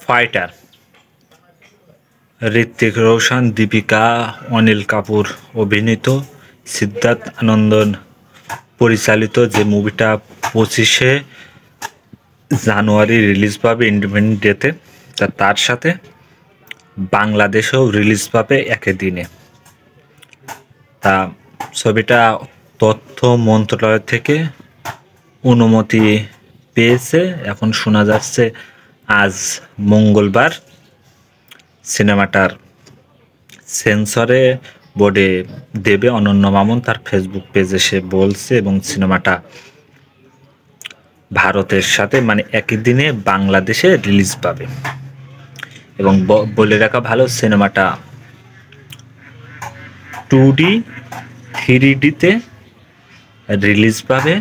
Fighter Hrithik Roshan, Deepika, Anil Kapoor অভিনীত, সিদ্ধার্থ আনন্দন পরিচালিত যে মুভিটা 25শে জানুয়ারি রিলিজ পাবে ইন্ডিপেন্ডেন্স ডেতে, তার সাথে বাংলাদেশেও রিলিজ পাবে একই দিনে। তা ছবিটা তথ্য মন্ত্রণালয় থেকে অনুমতি পেয়েছে। এখন শোনা যাচ্ছে আজ মঙ্গলবার সিনেমাটার সেন্সরে বোর্ডে দেবে। অনন্য মামুন তার ফেসবুক পেজে সে বলছে, এবং সিনেমাটা ভারতের সাথে মানে একই দিনে বাংলাদেশে রিলিজ পাবে। এবং বলে রাখা ভালো, সিনেমাটা 2D 3Dতে রিলিজ পাবে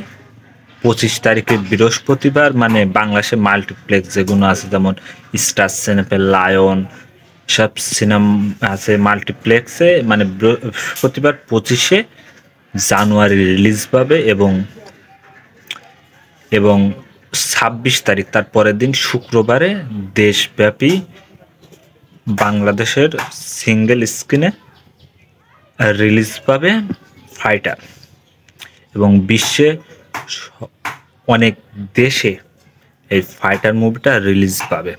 25 তারিখে বৃহস্পতিবার। মানে বাংলাদেশে মাল্টিপ্লেক্স যেগুলো আছে, যেমন স্টার সিনেপে, লায়ন, সব সিনেমা আছে মাল্টিপ্লেক্সে, মানে বৃহস্পতিবার 25শে জানুয়ারি রিলিজ পাবে। এবং 26 তারিখ তার পরের দিন শুক্রবারে দেশব্যাপী বাংলাদেশের সিঙ্গেল স্ক্রিনে রিলিজ পাবে ফাইটার। এবং বিশ্বে অনেক দেশে এই ফাইটার মুভিটা রিলিজ পাবে।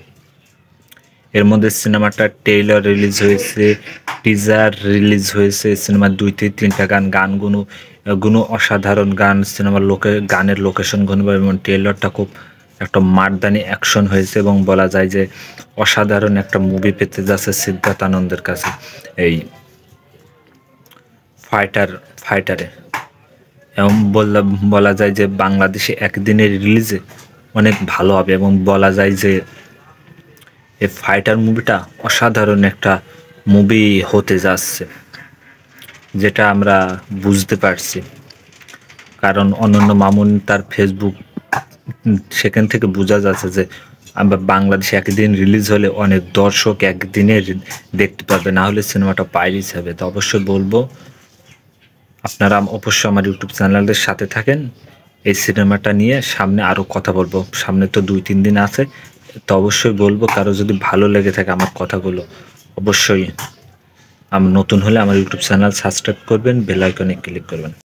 এর মধ্যে সিনেমাটার ট্রেইলার রিলিজ হয়েছে, টিজার রিলিজ হয়েছে, সিনেমার 2-3টা গানগুলো অসাধারণ গান, সিনেমার গানের লোকেশনগুলো এবং ট্রেইলারটা খুব একটা মারদানি অ্যাকশন হয়েছে। এবং বলা যায় যে অসাধারণ একটা মুভি পেতে যাচ্ছে সিদ্ধার্থ আনন্দের কাছে এই ফাইটারে। এবং বলা যায় যে বাংলাদেশে একদিনের রিলিজে অনেক ভালো হবে। এবং বলা যায় যে এই ফাইটার মুভিটা অসাধারণ একটা মুভি হতে যাচ্ছে, যেটা আমরা বুঝতে পারছি। কারণ অনন্য মামুন তার ফেসবুক সেখান থেকে বোঝা যাচ্ছে যে আমরা বাংলাদেশে একদিন রিলিজ হলে অনেক দর্শক একদিনে দেখতে পাবে, না হলে সিনেমাটা পাইরেটস হবে। তো অবশ্যই বলবো আপনারা অবশ্যই আমার ইউটিউব চ্যানেলের সাথে থাকেন। এই সিনেমাটা নিয়ে সামনে আরও কথা বলবো, সামনে তো 2-3 দিন আছে। তো অবশ্যই বলবো, কারো যদি ভালো লেগে থাকে আমার কথাগুলো, অবশ্যই নতুন হলে আমার ইউটিউব চ্যানেল সাবস্ক্রাইব করবেন, বেল আইকনে ক্লিক করবেন।